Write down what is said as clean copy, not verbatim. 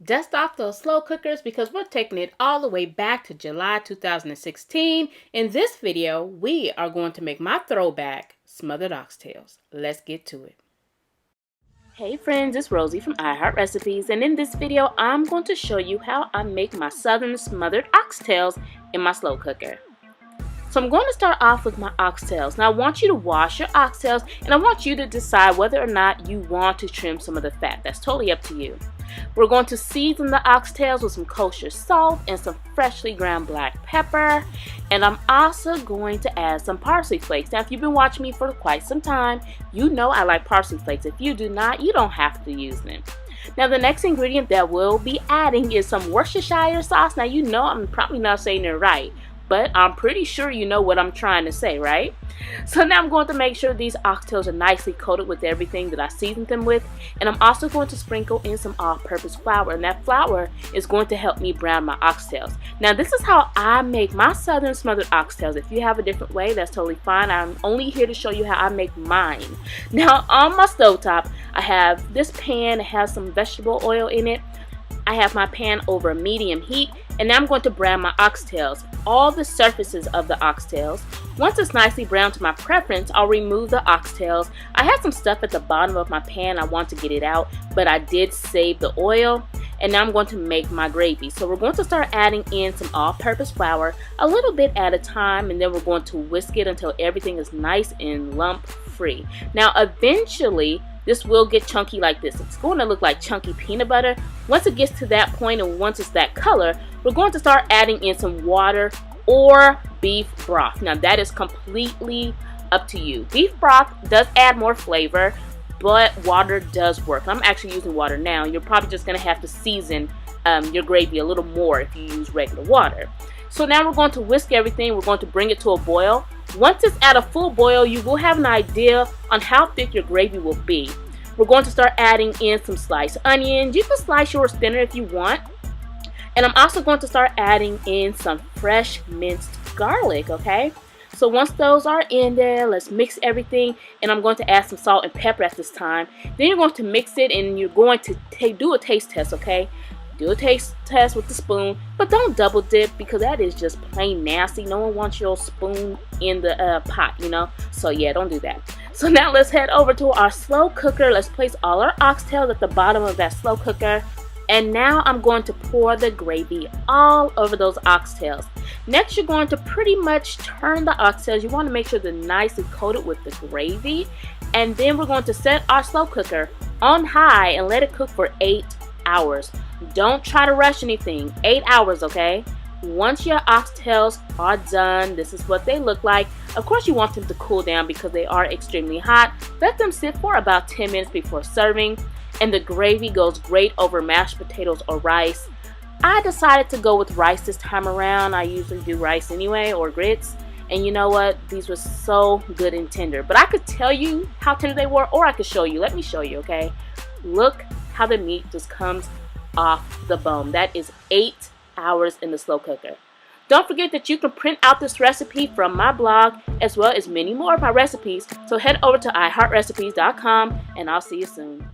Dust off those slow cookers because we're taking it all the way back to July 2016. In this video, we are going to make my throwback smothered oxtails. Let's get to it. Hey friends, it's Rosie from iHeartRecipes, and in this video, I'm going to show you how I make my southern smothered oxtails in my slow cooker. So I'm going to start off with my oxtails. Now I want you to wash your oxtails, and I want you to decide whether or not you want to trim some of the fat. That's totally up to you. We're going to season the oxtails with some kosher salt and some freshly ground black pepper. And I'm also going to add some parsley flakes. Now if you've been watching me for quite some time, you know I like parsley flakes. If you do not, you don't have to use them. Now the next ingredient that we'll be adding is some Worcestershire sauce. Now you know I'm probably not saying it right, but I'm pretty sure you know what I'm trying to say, right? So now I'm going to make sure these oxtails are nicely coated with everything that I seasoned them with. And I'm also going to sprinkle in some all-purpose flour. And that flour is going to help me brown my oxtails. Now this is how I make my southern smothered oxtails. If you have a different way, that's totally fine. I'm only here to show you how I make mine. Now on my stovetop, I have this pan. It has some vegetable oil in it. I have my pan over medium heat, and now I'm going to brown my oxtails, all the surfaces of the oxtails. Once it's nicely browned to my preference, I'll remove the oxtails. I had some stuff at the bottom of my pan. I want to get it out, but I did save the oil. And now I'm going to make my gravy. So we're going to start adding in some all-purpose flour, a little bit at a time, and then we're going to whisk it until everything is nice and lump-free. Now eventually, this will get chunky like this. It's going to look like chunky peanut butter. Once it gets to that point and once it's that color, we're going to start adding in some water or beef broth. Now that is completely up to you. Beef broth does add more flavor, but water does work. I'm actually using water now. You're probably just going to have to season your gravy a little more if you use regular water. So now we're going to whisk everything. We're going to bring it to a boil. Once it's at a full boil, you will have an idea on how thick your gravy will be. We're going to start adding in some sliced onions. You can slice yours thinner if you want. And I'm also going to start adding in some fresh minced garlic, okay? So once those are in there, let's mix everything. And I'm going to add some salt and pepper at this time. Then you're going to mix it and you're going to do a taste test, okay? Do a taste test with the spoon, but don't double dip because that is just plain nasty. No one wants your spoon in the pot, you know? So yeah, don't do that. So now let's head over to our slow cooker. Let's place all our oxtails at the bottom of that slow cooker. And now I'm going to pour the gravy all over those oxtails. Next, you're going to pretty much turn the oxtails. You want to make sure they're nicely coated with the gravy. And then we're going to set our slow cooker on high and let it cook for 8 hours. Don't try to rush anything. 8 hours, okay? Once your oxtails are done, this is what they look like. Of course, you want them to cool down because they are extremely hot. Let them sit for about 10 minutes before serving. And the gravy goes great over mashed potatoes or rice. I decided to go with rice this time around. I usually do rice anyway, or grits. And you know what? These were so good and tender. But I could tell you how tender they were, or I could show you. Let me show you, okay? Look how the meat just comes off the bone. That is 8 hours in the slow cooker. Don't forget that you can print out this recipe from my blog as well as many more of my recipes. So head over to iHeartRecipes.com and I'll see you soon.